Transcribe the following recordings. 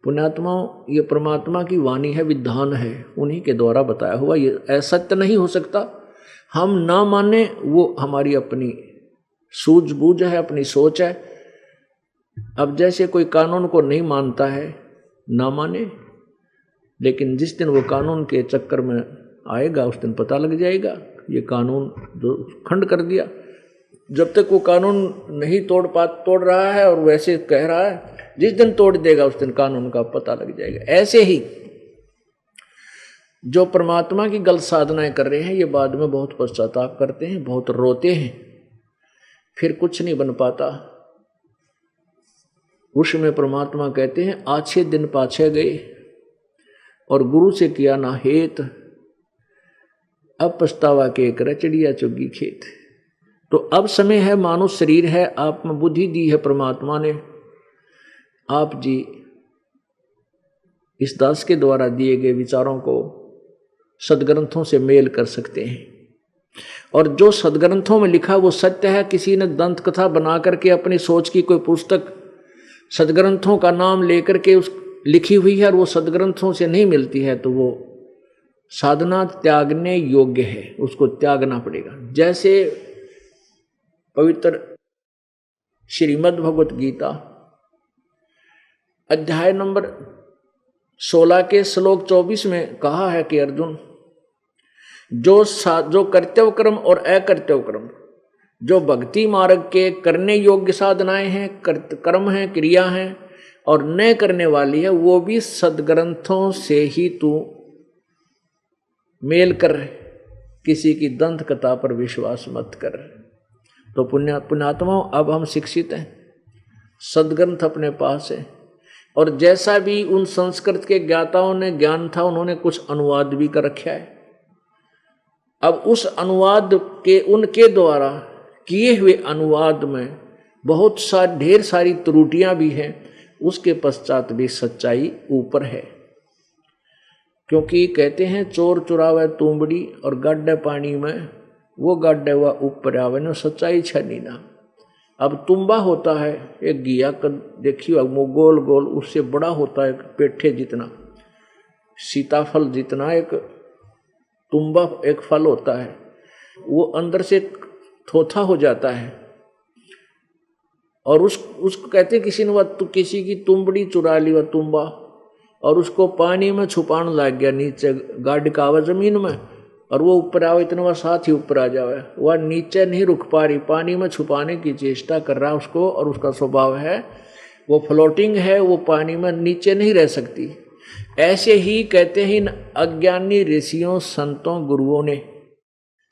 पुण्यात्माओं, ये परमात्मा की वाणी है, विधान है, उन्हीं के द्वारा बताया हुआ। ये असत्य नहीं हो सकता। हम ना माने वो हमारी अपनी सूझबूझ है, अपनी सोच है। अब जैसे कोई कानून को नहीं मानता है, ना माने, लेकिन जिस दिन वो कानून के चक्कर में आएगा उस दिन पता लग जाएगा ये कानून जो खंड कर दिया। जब तक वो कानून नहीं तोड़ रहा है और वैसे कह रहा है, जिस दिन तोड़ देगा उस दिन कानून का पता लग जाएगा। ऐसे ही जो परमात्मा की गलत साधनाएं कर रहे हैं, ये बाद में बहुत पश्चाताप करते हैं, बहुत रोते हैं, फिर कुछ नहीं बन पाता। उसमें परमात्मा कहते हैं, आछे दिन पाछे गए और गुरु से किया ना हेत, अब पछतावा के करे चिड़िया चुगी खेत। तो अब समय है, मानो शरीर है, आप में बुद्धि दी है परमात्मा ने। आप जी इस दास के द्वारा दिए गए विचारों को सदग्रंथों से मेल कर सकते हैं, और जो सदग्रंथों में लिखा वो सत्य है। किसी ने दंत कथा बना करके अपनी सोच की कोई पुस्तक सदग्रंथों का नाम लेकर के उस लिखी हुई है और वो सदग्रंथों से नहीं मिलती है, तो वो साधना त्यागने योग्य है, उसको त्यागना पड़ेगा। जैसे पवित्र श्रीमद् भगवत गीता अध्याय नंबर 16 के श्लोक 24 में कहा है कि अर्जुन, जो कर्तव्य कर्म और अकर्तव्य कर्म, जो भक्ति मार्ग के करने योग्य साधनाएं हैं, कर्म हैं, क्रिया हैं, और न करने वाली है, वो भी सदग्रंथों से ही तू मेल कर, किसी की दंत कथा पर विश्वास मत कर। तो पुण्यात्माओं, अब हम शिक्षित हैं, सदग्रंथ अपने पास है, और जैसा भी उन संस्कृत के ज्ञाताओं ने ज्ञान था, उन्होंने कुछ अनुवाद भी कर रखा है। अब उस अनुवाद के उनके द्वारा किए हुए अनुवाद में बहुत ढेर सारी त्रुटियां भी हैं, उसके पश्चात भी सच्चाई ऊपर है। क्योंकि कहते हैं, चोर चुरावे तुंबड़ी और गाड्डे पानी में, वो गाड्डे हुआ ऊपर आवे न, सच्चाई छनी ना। अब तुम्बा होता है एक घिया का, देखिए वो गोल गोल, उससे बड़ा होता है पेठे जितना, सीताफल जितना एक तुम्बा एक फल होता है, वो अंदर से थोथा हो जाता है, और उसको कहते हैं किसी ने किसी की तुम्बड़ी चुरा ली, वह तुम्बा, और उसको पानी में छुपाने लग गया, नीचे गाड़ का आवा जमीन में, और वो ऊपर आवे, इतना वह साथ ही ऊपर आ जावे, वह नीचे नहीं रुक पा रही, पानी में छुपाने की चेष्टा कर रहा उसको, और उसका स्वभाव है वो फ्लोटिंग है, वो पानी में नीचे नहीं रह सकती। ऐसे ही कहते हैं, इन अज्ञानी ऋषियों, संतों, गुरुओं ने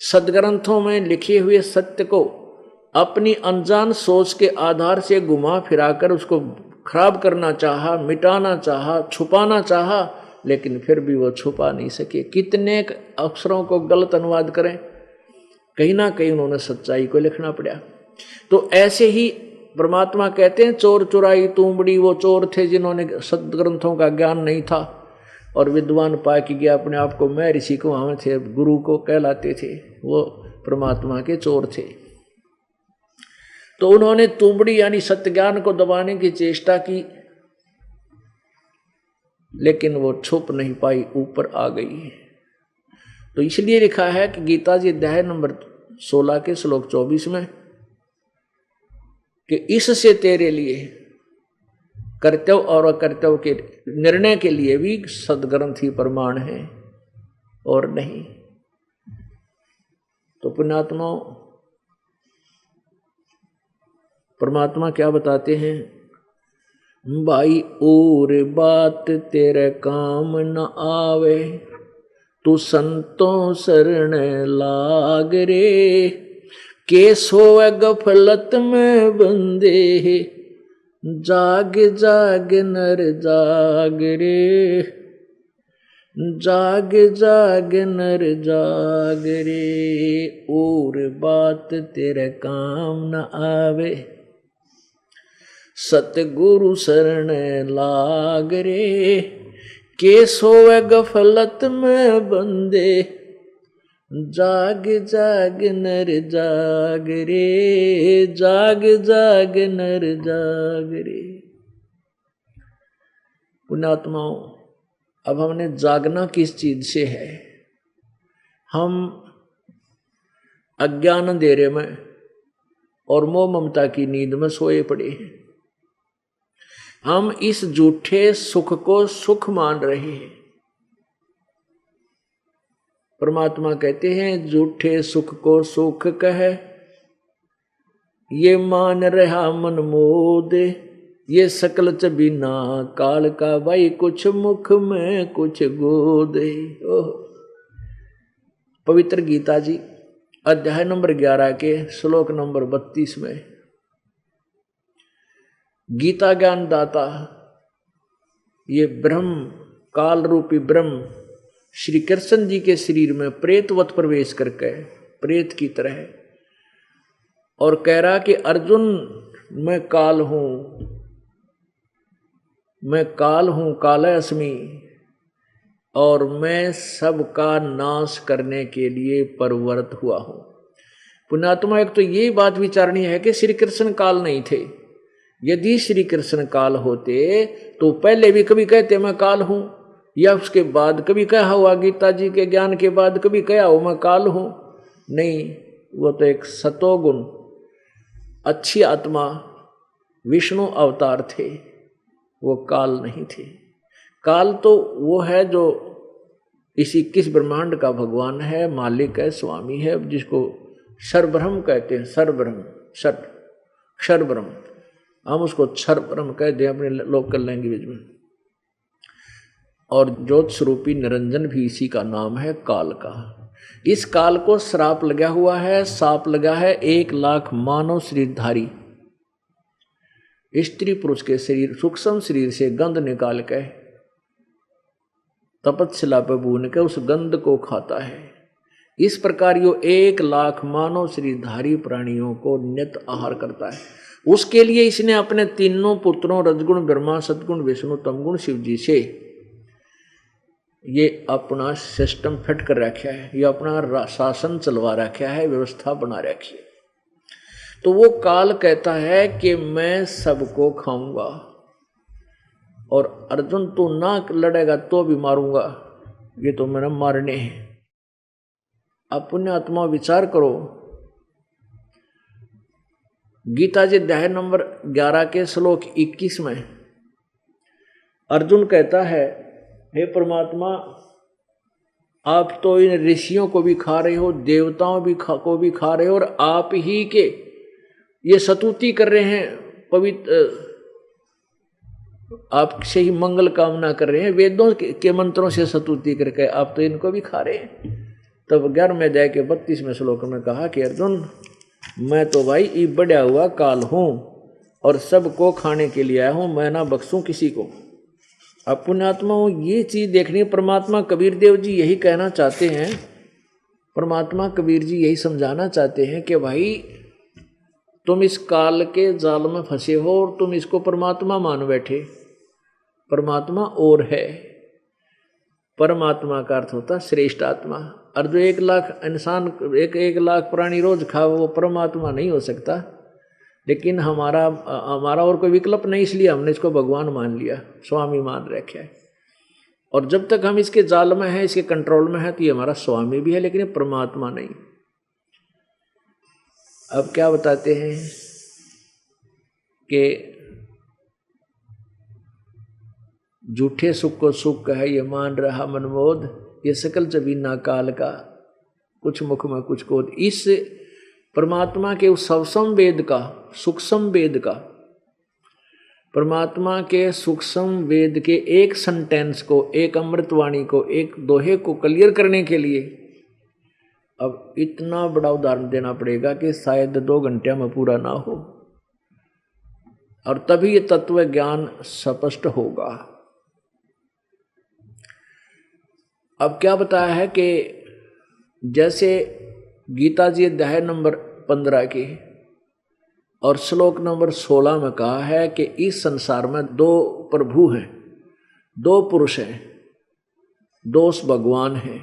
सदग्रंथों में लिखे हुए सत्य को अपनी अनजान सोच के आधार से घुमा फिराकर उसको खराब करना चाहा, मिटाना चाहा, छुपाना चाहा, लेकिन फिर भी वो छुपा नहीं सके। कितने अक्षरों को गलत अनुवाद करें, कहीं ना कहीं उन्होंने सच्चाई को लिखना पड़ा। तो ऐसे ही परमात्मा कहते हैं, चोर चुराई तुंबड़ी, वो चोर थे जिन्होंने सदग्रंथों का ज्ञान नहीं था, और विद्वान पाए कि गया अपने आप को मैं ऋषि को वहां थे, गुरु को कहलाते थे, वो परमात्मा के चोर थे। तो उन्होंने तुंबड़ी यानी सत्य ज्ञान को दबाने की चेष्टा की, लेकिन वो छुप नहीं पाई, ऊपर आ गई। तो इसलिए लिखा है कि गीता जी अध्याय नंबर 16 के श्लोक 24 में कि इससे तेरे लिए कर्तव्य और अकर्तव्य के निर्णय के लिए भी सदग्रंथ ही प्रमाण है और नहीं। तो पुण्यात्माओं, परमात्मा क्या बताते हैं, भाई और बात तेरे काम न आवे, तू संतों शरण लाग रे, के सोए गफलत में बंदे, जाग जाग नर जाग रे, जाग जाग नर जाग रे, और बात तेरे काम न आवे, सतगुरु शरण लाग रे, के सोए गफलत में बंदे, जाग जाग नर जाग रे, जाग जाग नर जाग रे। पुण्यात्माओं, अब हमने जागना किस चीज से है? हम अज्ञान अंधेरे में और मोह ममता की नींद में सोए पड़े हैं। हम इस झूठे सुख को सुख मान रहे हैं। परमात्मा कहते हैं झूठे सुख को सुख कहे, ये मान रहा मन मोद, ये सकल च बिना काल का, भाई कुछ मुख में कुछ गोद। पवित्र गीता जी अध्याय नंबर 11 के श्लोक नंबर 32 में गीता ज्ञान दाता ये ब्रह्म, काल रूपी ब्रह्म श्री कृष्ण जी के शरीर में प्रेतवत प्रवेश करके प्रेत की तरह और कह रहा कि अर्जुन मैं काल हूं, मैं काल हूं, काल अस्मि, और मैं सबका नाश करने के लिए परवर्त हुआ हूं। पुण्यात्मा, एक तो ये बात विचारनी है कि श्री कृष्ण काल नहीं थे। यदि श्री कृष्ण काल होते तो पहले भी कभी कहते मैं काल हूं, या उसके बाद कभी कहा हुआ गीता जी के ज्ञान के बाद कभी कहा हो मैं काल हूं? नहीं, वो तो एक सतोगुण अच्छी आत्मा विष्णु अवतार थे, वो काल नहीं थे। काल तो वो है जो इस 21 ब्रह्मांड का भगवान है, मालिक है, स्वामी है, जिसको सर्वब्रह्म कहते हैं। सर्वब्रह्म, क्षर ब्रह्म, हम उसको क्षर ब्रह्म कहते हैं अपने लोकल लैंग्वेज में। और ज्योत स्वरूपी निरंजन भी इसी का नाम है, काल का। इस काल को श्राप लगा हुआ है, साप लगा है 1 लाख मानव शरीरधारी स्त्री पुरुष के शरीर, सूक्ष्म शरीर से गंध निकाल के तपस्या पे भून के उस गंध को खाता है। इस प्रकार यो 1 लाख मानव शरीरधारी प्राणियों को नित्य आहार करता है। उसके लिए इसने अपने तीनों पुत्रों रजगुण ब्रह्मा, सतगुण विष्णु, तमगुण शिव जी से ये अपना सिस्टम फिट कर रखा है, ये अपना शासन चलवा रखा है, व्यवस्था बना रखी है। तो वो काल कहता है कि मैं सबको खाऊंगा, और अर्जुन तू ना लड़ेगा तो भी मारूंगा, ये तो मेरा मारने हैं। अब पुण्यात्मा विचार करो, गीता जी अध्याय नंबर 11 के श्लोक 21 में अर्जुन कहता है हे परमात्मा, आप तो इन ऋषियों को भी खा रहे हो, देवताओं को भी खा रहे हो, और आप ही के ये स्तुति कर रहे हैं, पवित्र आपसे ही मंगल कामना कर रहे हैं, वेदों के मंत्रों से स्तुति करके आप तो इनको भी खा रहे हैं। तब 11वें अध्याय के 32वें श्लोक में कहा कि अर्जुन, मैं तो भाई ये बढ़ा हुआ काल हूं और सबको खाने के लिए आया हूं, मैं ना बख्शूं किसी को। अब पुण्यात्माओं, ये चीज देखनी, परमात्मा कबीर देव जी यही कहना चाहते हैं, परमात्मा कबीर जी यही समझाना चाहते हैं कि भाई तुम इस काल के जाल में फंसे हो और तुम इसको परमात्मा मान बैठे। परमात्मा और है, परमात्मा का अर्थ होता श्रेष्ठ आत्मा। और जो 1 लाख इंसान, 1 लाख प्राणी रोज खाओ, वो परमात्मा नहीं हो सकता। लेकिन हमारा और कोई विकल्प नहीं, इसलिए हमने इसको भगवान मान लिया, स्वामी मान रखा है। और जब तक हम इसके जाल में हैं, इसके कंट्रोल में है, तो ये हमारा स्वामी भी है, लेकिन ये परमात्मा नहीं। अब क्या बताते हैं कि झूठे सुख को सुख है, ये मान रहा मनमोद, ये सकल जबीना काल का, कुछ मुख में कुछ कोद। इस परमात्मा के उस सूक्ष्म वेद का, सूक्ष्म वेद का, परमात्मा के सूक्ष्म वेद के एक सेंटेंस को, एक अमृतवाणी को, एक दोहे को क्लियर करने के लिए अब इतना बड़ा उदाहरण देना पड़ेगा कि शायद 2 घंटे में पूरा ना हो, और तभी ये तत्व ज्ञान स्पष्ट होगा। अब क्या बताया है कि जैसे गीता जी अध्याय नंबर 15 के और श्लोक नंबर 16 में कहा है कि इस संसार में 2 प्रभु हैं, 2 पुरुष हैं, 2 भगवान हैं,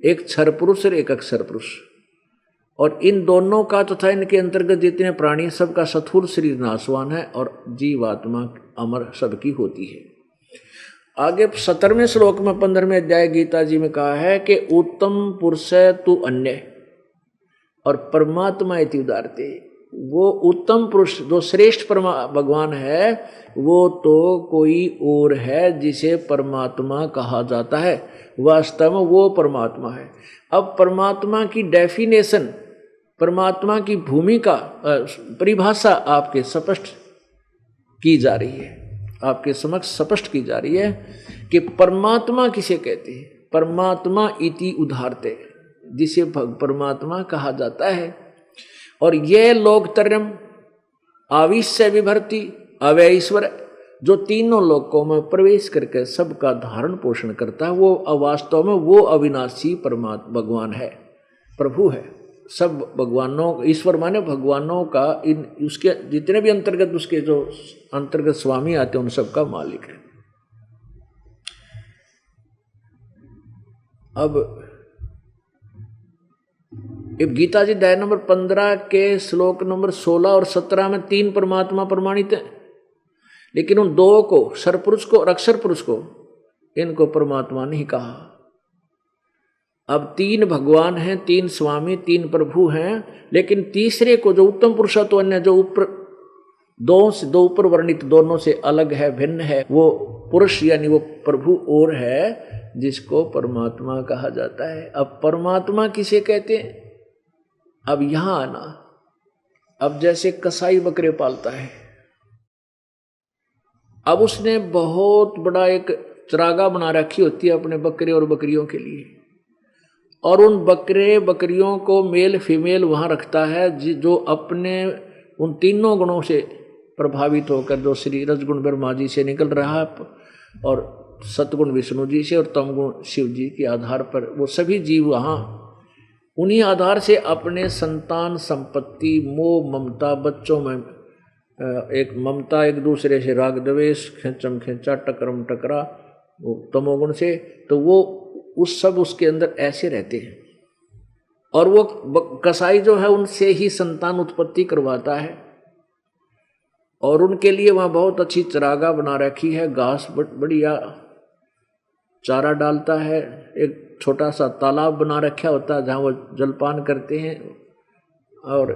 एक क्षर पुरुष और एक अक्षर पुरुष। और इन दोनों का तथा इनके अंतर्गत जितने प्राणी, सबका स्थूल शरीर नाशवान है और जीवात्मा अमर सबकी होती है। आगे 17वें श्लोक में 15वें अध्याय गीता जी में कहा है कि उत्तम पुरुष तु अन्य और परमात्मा इति उदारते। वो उत्तम पुरुष जो श्रेष्ठ भगवान है वो तो कोई और है जिसे परमात्मा कहा जाता है। वास्तव में वो परमात्मा है। अब परमात्मा की डेफिनेशन, परमात्मा की भूमिका, परिभाषा आपके स्पष्ट की जा रही है, आपके समक्ष स्पष्ट की जा रही है कि परमात्मा किसे कहते हैं। परमात्मा इति उदारते, जिसे परमात्मा कहा जाता है। और यह लोकत्रयम् आविश्य विभर्ति अवैश्वर, जो तीनों लोकों में प्रवेश करके सबका धारण पोषण करता है, वो वास्तव में वो अविनाशी परमात्मा भगवान है, प्रभु है। सब भगवानों, ईश्वर माने भगवानों का, इन उसके जितने भी अंतर्गत, उसके जो अंतर्गत स्वामी आते हैं उन सबका मालिक है। अब गीता जी अध्याय नंबर 15 के श्लोक नंबर 16 और 17 में 3 परमात्मा प्रमाणित है, लेकिन उन 2 को, सरपुरुष को और अक्षर पुरुष को, इनको परमात्मा नहीं कहा। अब 3 भगवान हैं, 3 स्वामी, 3 प्रभु हैं, लेकिन तीसरे को जो उत्तम पुरुष तो अन्य, जो ऊपर दो ऊपर वर्णित दोनों से अलग है, भिन्न है, वो पुरुष यानी वो प्रभु और है जिसको परमात्मा कहा जाता है। अब परमात्मा किसे कहते हैं? अब यहां आना। अब जैसे कसाई बकरे पालता है, अब उसने बहुत बड़ा एक चरागा बना रखी होती है अपने बकरे और बकरियों के लिए, और उन बकरे बकरियों को मेल फीमेल वहां रखता है जो अपने उन तीनों गुणों से प्रभावित होकर, जो श्री रजगुण ब्रह्मा जी से निकल रहा है और सतगुण विष्णु जी से और तमगुण शिव जी के आधार पर वो सभी जीव वहाँ उन्हीं आधार से अपने संतान संपत्ति मोह ममता, बच्चों में एक ममता, एक दूसरे से राग द्वेष, खेचम खेचा, टकरम टकरा, वो तमोगुण से, तो वो उस सब उसके अंदर ऐसे रहते हैं। और वो कसाई जो है उनसे ही संतान उत्पत्ति करवाता है, और उनके लिए वहाँ बहुत अच्छी चरागा बना रखी है, घास बढ़िया चारा डालता है, एक छोटा सा तालाब बना रखा होता है जहाँ वो जलपान करते हैं, और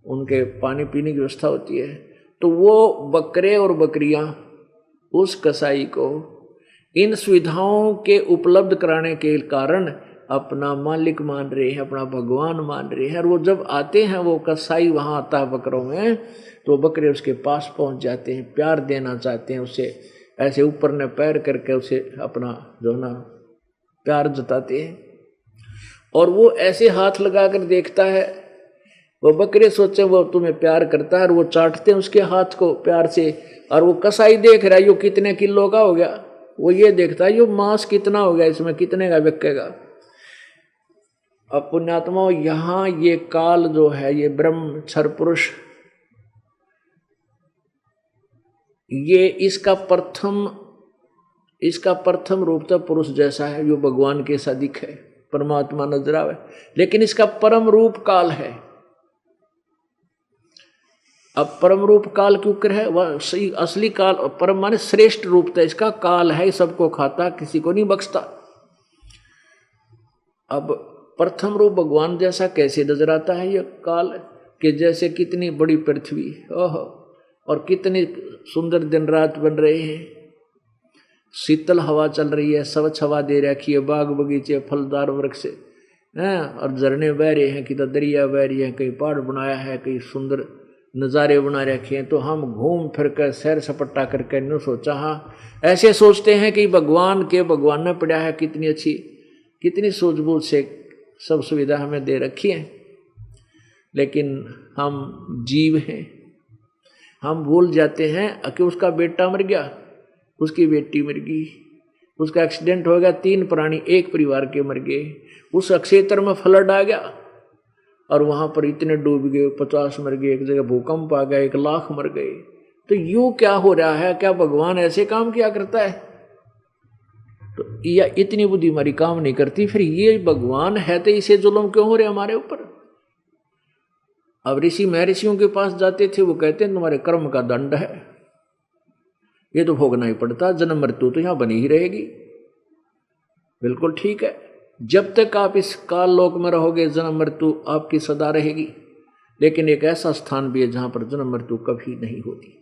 उनके पानी पीने की व्यवस्था होती है। तो वो बकरे और बकरियां उस कसाई को इन सुविधाओं के उपलब्ध कराने के कारण अपना मालिक मान रहे हैं, अपना भगवान मान रहे हैं। और वो जब आते हैं, वो कसाई वहाँ आता है बकरों में, तो बकरे उसके पास पहुँच जाते हैं, प्यार देना चाहते हैं, उसे ऐसे ऊपर ने पैर करके उसे अपना जो ना प्यार जताते हैं। और वो ऐसे हाथ लगा कर देखता है, वो बकरे सोचे वो तुम्हें प्यार करता है, और वो चाटते हैं उसके हाथ को प्यार से। और वो कसाई देख रहा है यो कितने किलो का हो गया, वो ये देखता है यो मांस कितना हो गया, इसमें कितने का बिकेगा। अब पुण्यात्मा, यहाँ ये काल जो है, ये ब्रह्म क्षर पुरुष, ये इसका प्रथम रूप तो पुरुष जैसा है, जो भगवान के सा दिखे, परमात्मा नजर आवे, लेकिन इसका परम रूप काल है। अब परम रूप काल क्यों कर है? वह सही असली काल, परम माने श्रेष्ठ रूप था इसका, काल है, सबको खाता, किसी को नहीं बख्शता। अब प्रथम रूप भगवान जैसा कैसे नजर आता है ये काल, कि जैसे कितनी बड़ी पृथ्वी, ओहो, और कितनी सुंदर दिन रात बन रहे हैं, शीतल हवा चल रही है, स्वच्छ हवा दे रखी है, बाग बगीचे फलदार वृक्ष हैं, और झरने बह रहे हैं, किधर दरिया बह रही है, कहीं पहाड़ बनाया है, कहीं सुंदर नज़ारे बना रखे हैं। तो हम घूम फिर कर सैर सपट्टा करके न सोचा, हाँ ऐसे सोचते हैं कि भगवान ने पड़ा है, कितनी अच्छी, कितनी सूझबूझ से सब सुविधा हमें दे रखी है। लेकिन हम जीव हैं, हम भूल जाते हैं कि उसका बेटा मर गया, उसकी बेटी मर गई, उसका एक्सीडेंट हो गया, 3 प्राणी एक परिवार के मर गए, उस क्षेत्र में फ्लड आ गया और वहाँ पर इतने डूब गए, 50 मर गए, एक जगह भूकंप आ गया, 1 लाख मर गए। तो यूँ क्या हो रहा है? क्या भगवान ऐसे काम किया करता है? तो या इतनी बुद्धि हमारी काम नहीं करती, फिर ये भगवान है तो इसे जुल्म क्यों हो रहे हमारे ऊपर? अब ऋषि महर्षियों के पास जाते थे, वो कहते हैं तुम्हारे कर्म का दंड है, ये तो भोगना ही पड़ता, जन्म मृत्यु तो यहाँ बनी ही रहेगी। बिल्कुल ठीक है, जब तक आप इस काल लोक में रहोगे जन्म मृत्यु आपकी सदा रहेगी, लेकिन एक ऐसा स्थान भी है जहां पर जन्म मृत्यु कभी नहीं होती।